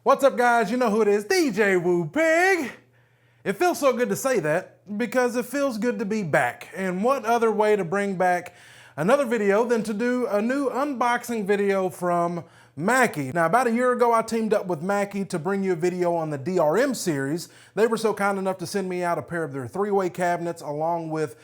What's up, guys? You know who it is, djwoopig. It feels so good to say that because it feels good to be back. And what other way to bring back another video than to do a new unboxing video from Mackie. Now, about a year ago, I teamed up with Mackie to bring you a video on the DRM series. They were so kind enough to send me out a pair of their three-way cabinets along with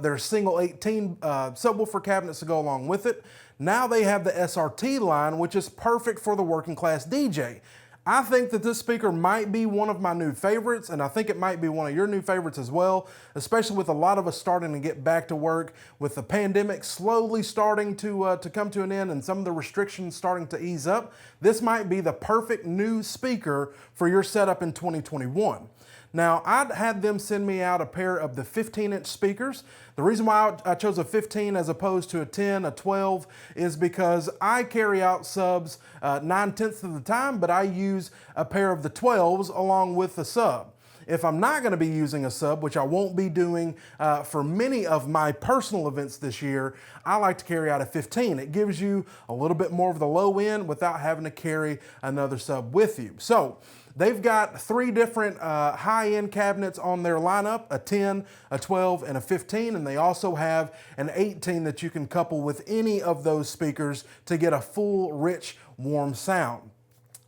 their single 18 subwoofer cabinets to go along with it. Now they have the SRT line, which is perfect for the working class DJ. I think that this speaker might be one of my new favorites, and I think it might be one of your new favorites as well, especially with a lot of us starting to get back to work, with the pandemic slowly starting to come to an end and some of the restrictions starting to ease up. This might be the perfect new speaker for your setup in 2021. Now, I'd had them send me out a pair of the 15-inch speakers. The reason why I chose a 15 as opposed to a 10, a 12, is because I carry out subs 9/10 of the time, but I use a pair of the 12s along with the sub. If I'm not going to be using a sub, which I won't be doing for many of my personal events this year, I like to carry out a 15. It gives you a little bit more of the low end without having to carry another sub with you. So they've got three different high-end cabinets on their lineup, a 10, a 12, and a 15, and they also have an 18 that you can couple with any of those speakers to get a full, rich, warm sound.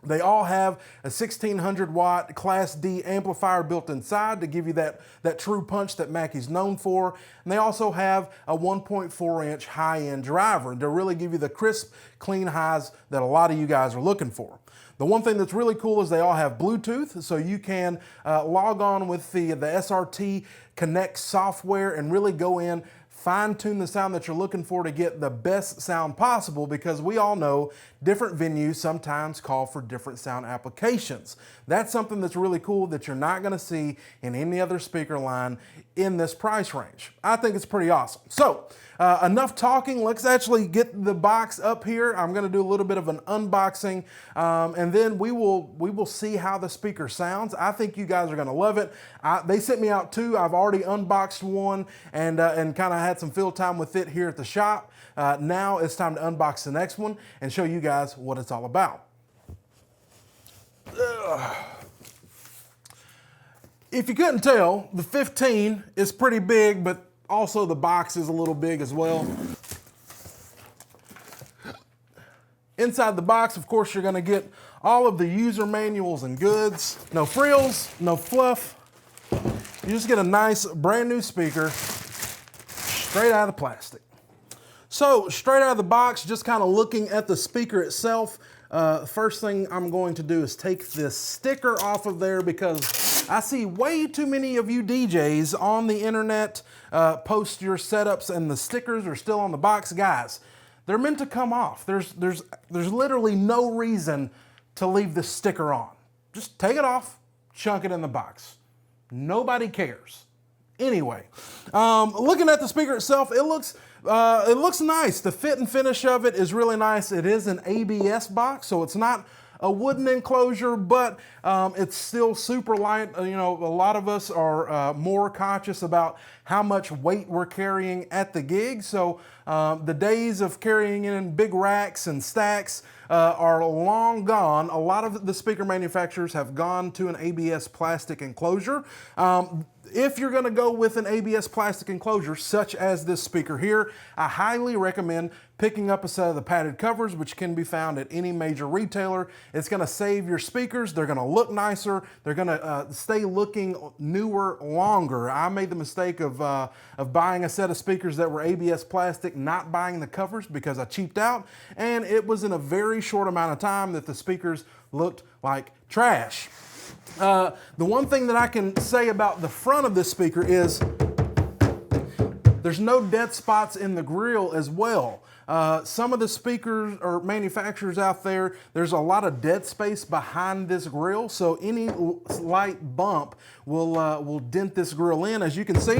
They all have a 1600 watt Class D amplifier built inside to give you that true punch that Mackie's known for. And they also have a 1.4 inch high-end driver to really give you the crisp, clean highs that a lot of you guys are looking for. The one thing that's really cool is they all have Bluetooth, so you can log on with the SRT Connect software and really go in, fine-tune the sound that you're looking for to get the best sound possible, because we all know different venues sometimes call for different sound applications. That's something that's really cool that you're not going to see in any other speaker line in this price range. I think it's pretty awesome. So enough talking, let's actually get the box up here. I'm going to do a little bit of an unboxing and then we will see how the speaker sounds. I think you guys are going to love it. They sent me out two. I've already unboxed one and kind of had some field time with it here at the shop. Now it's time to unbox the next one and show you guys what it's all about. If you couldn't tell, the 15 is pretty big, but also the box is a little big as well. Inside the box, of course, you're going to get all of the user manuals and goods. No frills, no fluff. You just get a nice brand new speaker straight out of the plastic. So straight out of the box, just kind of looking at the speaker itself, first thing I'm going to do is take this sticker off of there, because I see way too many of you DJs on the internet post your setups and the stickers are still on the box. Guys, they're meant to come off. There's literally no reason to leave the sticker on. Just take it off, chunk it in the box. Nobody cares. Anyway, looking at the speaker itself, it looks nice. The fit and finish of it is really nice. It is an ABS box, so it's not a wooden enclosure, but it's still super light. You know, a lot of us are more conscious about how much weight we're carrying at the gig. So the days of carrying in big racks and stacks are long gone. A lot of the speaker manufacturers have gone to an ABS plastic enclosure. If you're going to go with an ABS plastic enclosure, such as this speaker here, I highly recommend picking up a set of the padded covers, which can be found at any major retailer. It's going to save your speakers. They're going to look nicer. They're going to stay looking newer longer. I made the mistake of buying a set of speakers that were ABS plastic, not buying the covers because I cheaped out, and it was in a very short amount of time that the speakers looked like trash. The one thing that I can say about the front of this speaker is there's no dead spots in the grill as well. Some of the speakers or manufacturers out there, there's a lot of dead space behind this grill, so any slight bump will dent this grill in. As you can see,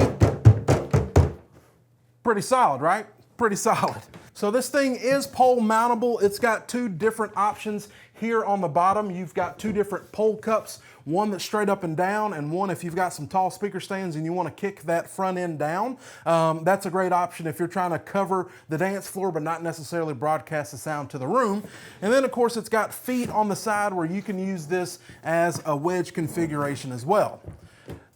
pretty solid, right? Pretty solid. So this thing is pole mountable. It's got two different options Here on the bottom, you've got two different pole cups, one that's straight up and down, and one if you've got some tall speaker stands and you want to kick that front end down. That's a great option if you're trying to cover the dance floor but not necessarily broadcast the sound to the room. And then of course it's got feet on the side where you can use this as a wedge configuration as well.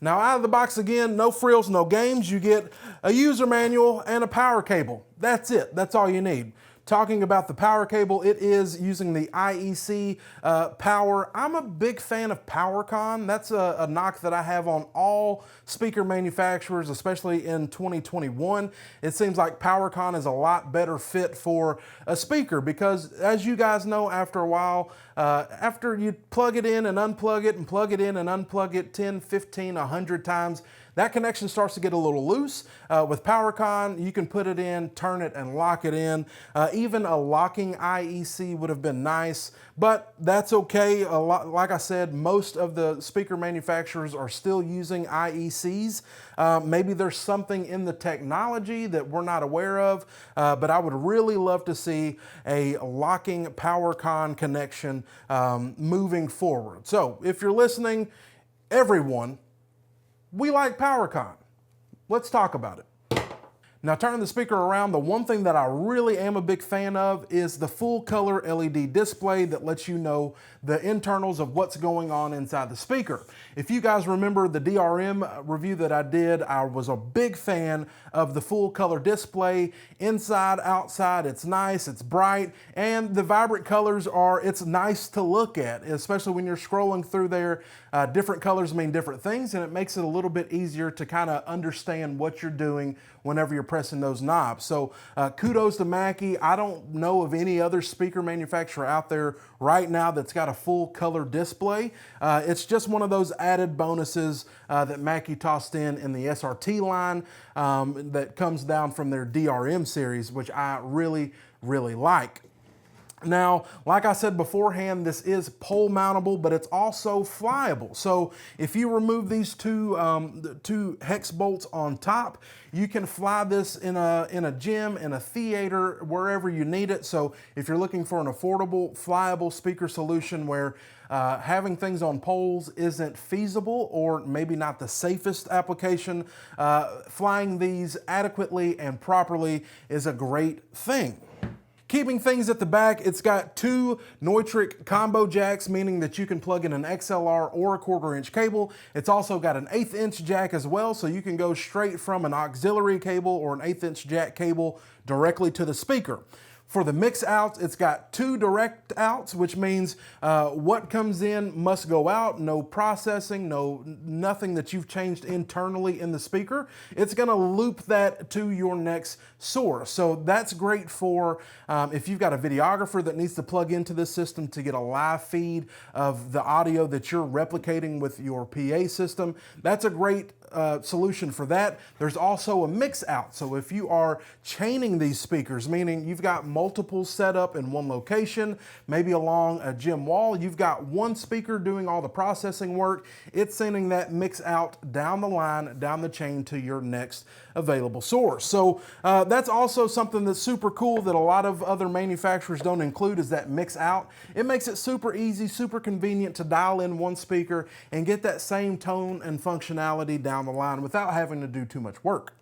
Now out of the box again, no frills, no games. You get a user manual and a power cable. That's it, that's all you need. Talking about the power cable, it is using the IEC power. I'm a big fan of PowerCon. That's a knock that I have on all speaker manufacturers, especially in 2021. It seems like PowerCon is a lot better fit for a speaker because, as you guys know, after a while, after you plug it in and unplug it and plug it in and unplug it 10, 15, 100 times, that connection starts to get a little loose. With PowerCon, you can put it in, turn it, and lock it in. Even a locking IEC would have been nice, but that's okay. Like I said, most of the speaker manufacturers are still using IECs. Maybe there's something in the technology that we're not aware of, but I would really love to see a locking PowerCon connection moving forward. So if you're listening, everyone, we like PowerCon. Let's talk about it. Now turning the speaker around, the one thing that I really am a big fan of is the full color LED display that lets you know the internals of what's going on inside the speaker. If you guys remember the DRM review that I did, I was a big fan of the full color display. Inside, outside, it's nice, it's bright, and the vibrant colors it's nice to look at, especially when you're scrolling through there. Different colors mean different things, and it makes it a little bit easier to kind of understand what you're doing whenever you're pressing those knobs. So kudos to Mackie. I don't know of any other speaker manufacturer out there right now that's got a full color display. It's just one of those added bonuses that Mackie tossed in the SRT line that comes down from their DRM series, which I really, really like. Now, like I said beforehand, this is pole mountable, but it's also flyable. So if you remove these two hex bolts on top, you can fly this in a gym, in a theater, wherever you need it. So if you're looking for an affordable, flyable speaker solution where having things on poles isn't feasible or maybe not the safest application, flying these adequately and properly is a great thing. Keeping things at the back, it's got two Neutrik combo jacks, meaning that you can plug in an XLR or a 1/4 inch cable. It's also got an 1/8 inch jack as well, so you can go straight from an auxiliary cable or an 1/8 inch jack cable directly to the speaker. For the mix outs, it's got two direct outs, which means what comes in must go out, no processing, nothing that you've changed internally in the speaker. It's gonna loop that to your next source. So that's great for if you've got a videographer that needs to plug into this system to get a live feed of the audio that you're replicating with your PA system. That's a great solution for that. There's also a mix out. So if you are chaining these speakers, meaning you've got multiple set up in one location, maybe along a gym wall, you've got one speaker doing all the processing work, it's sending that mix out down the line, down the chain to your next available source. So that's also something that's super cool that a lot of other manufacturers don't include, is that mix out. It makes it super easy, super convenient to dial in one speaker and get that same tone and functionality down the line without having to do too much work.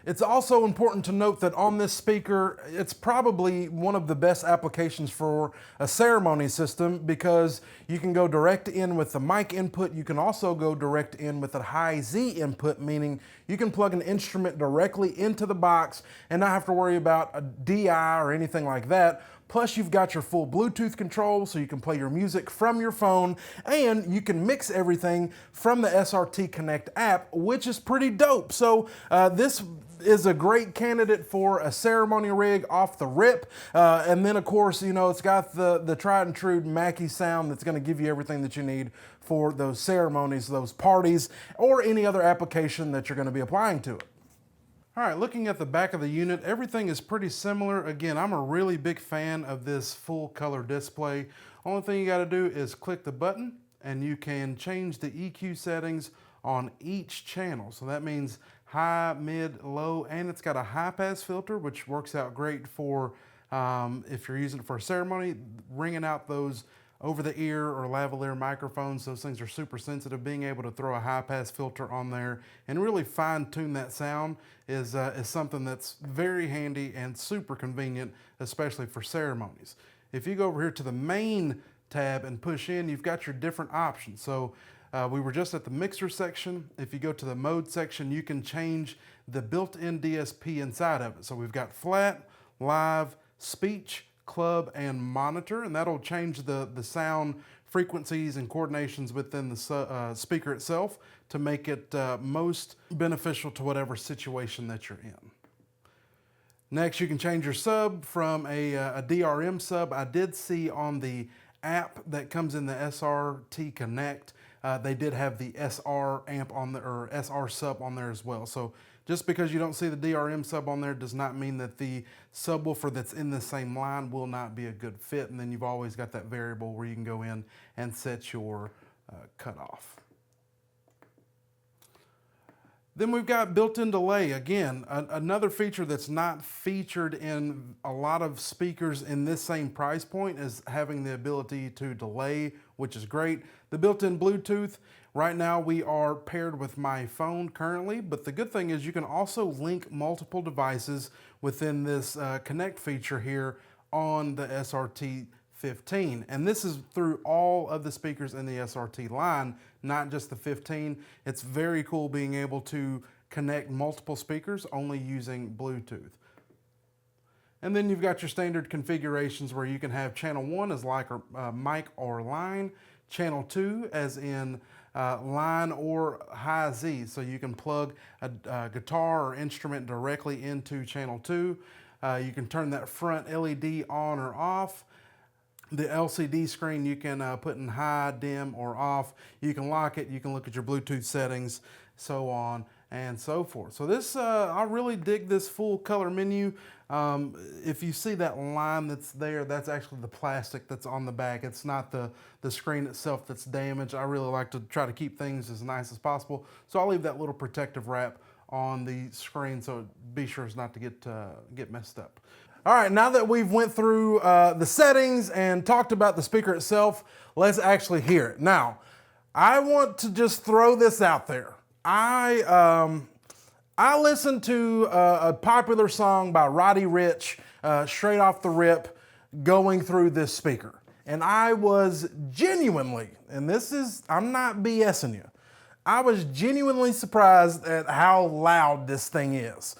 It's also important to note that on this speaker, it's probably one of the best applications for a ceremony system because you can go direct in with the mic input. You can also go direct in with a high Z input, meaning you can plug an instrument directly into the box and not have to worry about a DI or anything like that. Plus you've got your full Bluetooth control so you can play your music from your phone, and you can mix everything from the SRT Connect app, which is pretty dope. So this is a great candidate for a ceremony rig off the rip. And then of course, you know, it's got the tried and true Mackie sound that's gonna give you everything that you need for those ceremonies, those parties, or any other application that you're gonna be applying to it. All right, looking at the back of the unit, everything is pretty similar. Again, I'm a really big fan of this full color display. Only thing you gotta do is click the button and you can change the EQ settings on each channel. So that means high, mid, low, and it's got a high pass filter, which works out great for If you're using it for a ceremony, ringing out those over the ear or lavalier microphones, those things are super sensitive. Being able to throw a high pass filter on there and really fine tune that sound is something that's very handy and super convenient, especially for ceremonies. If you go over here to the main tab and push in, you've got your different options. So we were just at the mixer section. If you go to the mode section, you can change the built-in DSP inside of it. So we've got flat, live, speech, club, and monitor, and that'll change the sound frequencies and coordinations within the speaker itself to make it most beneficial to whatever situation that you're in. Next, you can change your sub from a DRM sub. I did see on the app that comes in the SRT Connect, they did have the SR amp on there, or SR sub on there as well. So just because you don't see the DRM sub on there does not mean that the subwoofer that's in the same line will not be a good fit. And then you've always got that variable where you can go in and set your cutoff. Then we've got built-in delay. Again, another feature that's not featured in a lot of speakers in this same price point is having the ability to delay, which is great. The built-in Bluetooth, right now we are paired with my phone currently, but the good thing is you can also link multiple devices within this Connect feature here on the SRT15. And this is through all of the speakers in the SRT line, not just the 15. It's very cool being able to connect multiple speakers only using Bluetooth. And then you've got your standard configurations where you can have channel 1 as like a mic or line, channel 2 as in line or high Z, so you can plug a guitar or instrument directly into channel 2. You can turn that front LED on or off. The LCD screen you can put in high, dim, or off. You can lock it, you can look at your Bluetooth settings, so on and so forth. So this, I really dig this full color menu. If you see that line that's there, that's actually the plastic that's on the back. It's not the screen itself that's damaged. I really like to try to keep things as nice as possible. So I'll leave that little protective wrap on the screen so be sure as not to get messed up. All right, now that we've went through the settings and talked about the speaker itself, let's actually hear it. Now, I want to just throw this out there. I listened to a popular song by Roddy Ricch straight off the rip going through this speaker. And I was genuinely, and this is, I'm not BSing you, I was genuinely surprised at how loud this thing is.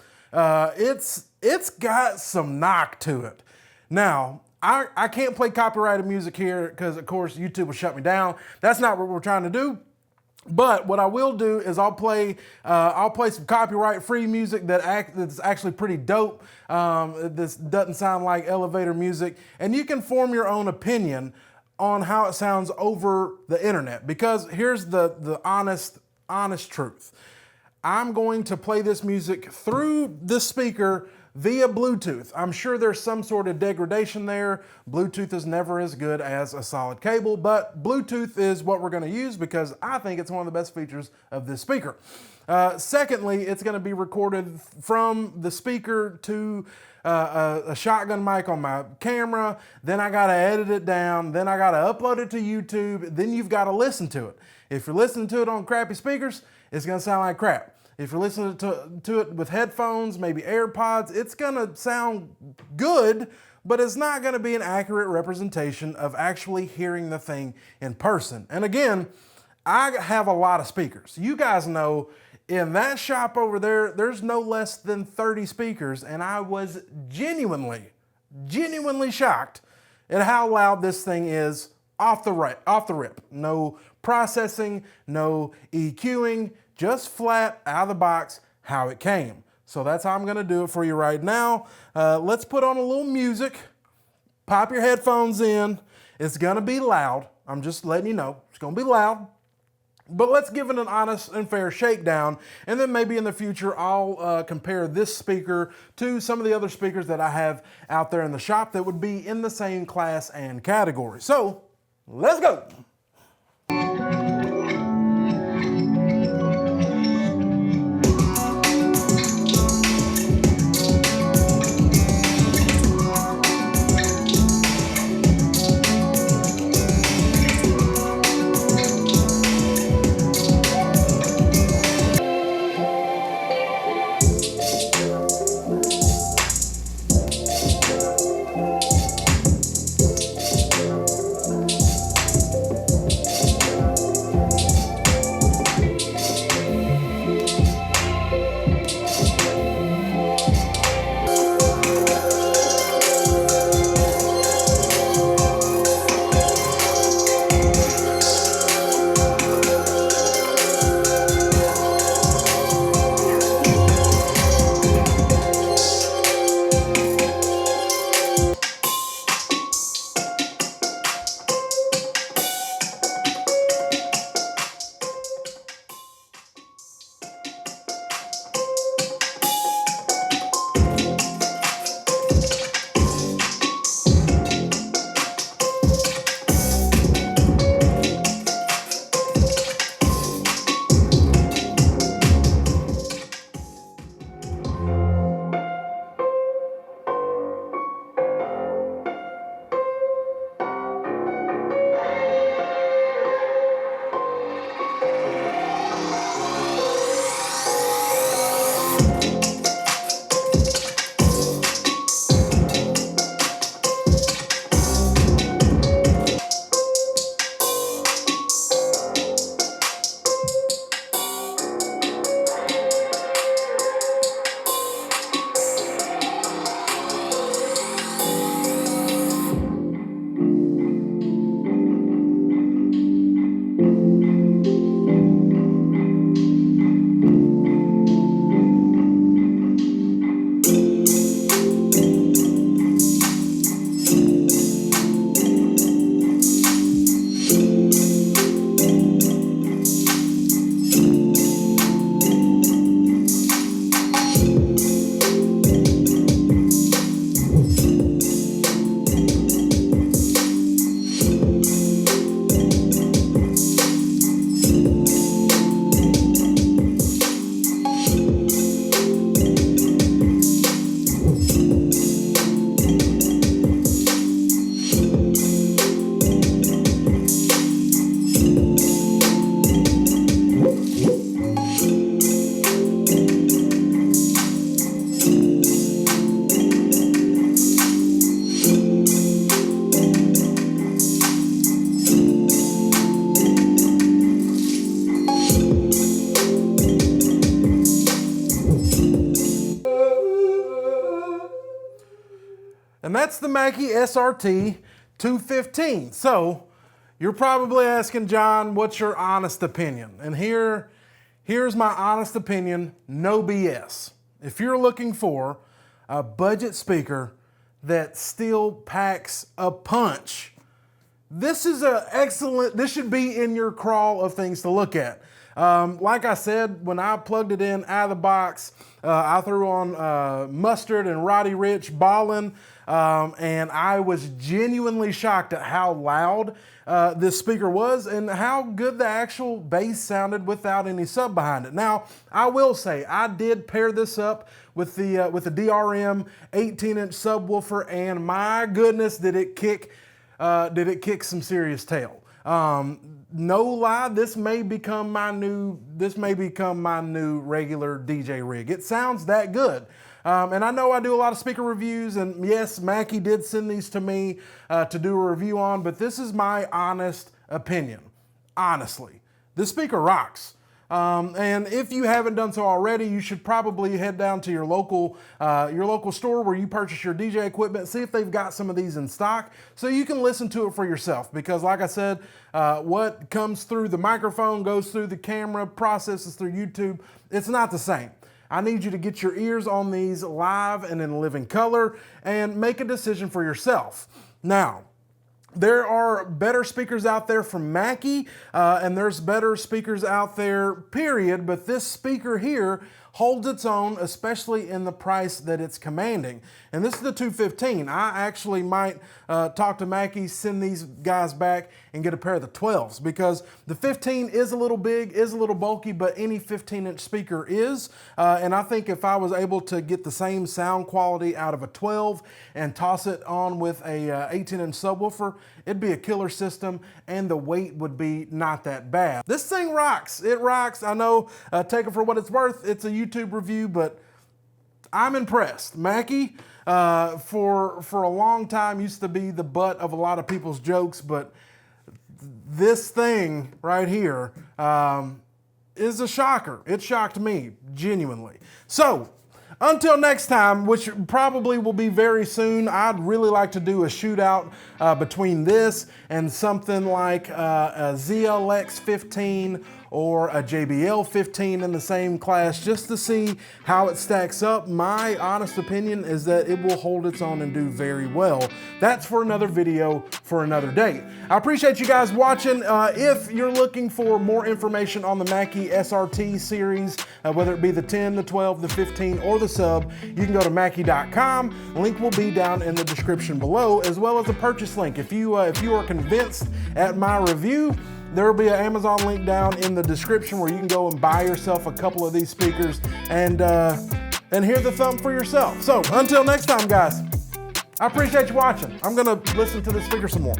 It's got some knock to it. Now, I can't play copyrighted music here because of course YouTube will shut me down. That's not what we're trying to do. But what I will do is I'll play some copyright-free music that's actually pretty dope. This doesn't sound like elevator music, and you can form your own opinion on how it sounds over the internet. Because here's the honest truth. I'm going to play this music through this speaker via Bluetooth. I'm sure there's some sort of degradation there. Bluetooth is never as good as a solid cable, but Bluetooth is what we're going to use because I think it's one of the best features of this speaker. Secondly, it's going to be recorded from the speaker to a shotgun mic on my camera. Then I got to edit it down. Then I got to upload it to YouTube. Then you've got to listen to it. If you're listening to it on crappy speakers, it's going to sound like crap. If you're listening to it with headphones, maybe AirPods, it's going to sound good, but it's not going to be an accurate representation of actually hearing the thing in person. And again, I have a lot of speakers. You guys know in that shop over there, there's no less than 30 speakers, and I was genuinely shocked at how loud this thing is off the rip. No processing, no EQing, just flat out of the box how it came. So that's how I'm gonna do it for you right now. Let's put on a little music. Pop your headphones in. It's gonna be loud. I'm just letting you know, it's gonna be loud. But let's give it an honest and fair shakedown, and then maybe in the future I'll compare this speaker to some of the other speakers that I have out there in the shop that would be in the same class and category. So, let's go. and that's the Mackie SRT 215. So you're probably asking, John, what's your honest opinion? And here's my honest opinion, no BS. If you're looking for a budget speaker that still packs a punch, this is this should be in your crawl of things to look at. Like I said, when I plugged it in out of the box, I threw on Mustard and Roddy Ricch Ballin', and I was genuinely shocked at how loud this speaker was and how good the actual bass sounded without any sub behind it. Now, I will say, I did pair this up with the DRM 18-inch subwoofer, and my goodness, did it kick some serious tail. No lie, this may become my new regular DJ rig. It sounds that good. And I know I do a lot of speaker reviews, and yes, Mackie did send these to me to do a review on, but this is my honest opinion. Honestly, this speaker rocks. And if you haven't done so already, you should probably head down to your local store where you purchase your DJ equipment, see if they've got some of these in stock so you can listen to it for yourself. Because like I said, what comes through the microphone goes through the camera, processes through YouTube. It's not the same. I need you to get your ears on these live and in living color and make a decision for yourself. Now, there are better speakers out there from Mackie, and there's better speakers out there, period, but this speaker here holds its own, especially in the price that it's commanding. And this is the 215. I actually might talk to Mackie, send these guys back and get a pair of the 12s, because the 15 is a little big, is a little bulky, but any 15-inch speaker is. And I think if I was able to get the same sound quality out of a 12 and toss it on with a 18-inch subwoofer, it'd be a killer system, and the weight would be not that bad. This thing rocks. It rocks. I know, take it for what it's worth. It's a YouTube review, but I'm impressed. Mackie, for a long time, used to be the butt of a lot of people's jokes, but this thing right here is a shocker. It shocked me, genuinely. So, until next time, which probably will be very soon, I'd really like to do a shootout between this and something like a ZLX 15 or a JBL 15 in the same class, just to see how it stacks up. My honest opinion is that it will hold its own and do very well. That's for another video for another day. I appreciate you guys watching. If you're looking for more information on the Mackie SRT series, whether it be the 10, the 12, the 15, or the sub, you can go to Mackie.com. Link will be down in the description below, as well as a purchase link. If you are convinced at my review, there will be an Amazon link down in the description where you can go and buy yourself a couple of these speakers and hear the thump for yourself. So until next time, guys, I appreciate you watching. I'm gonna listen to this speaker some more.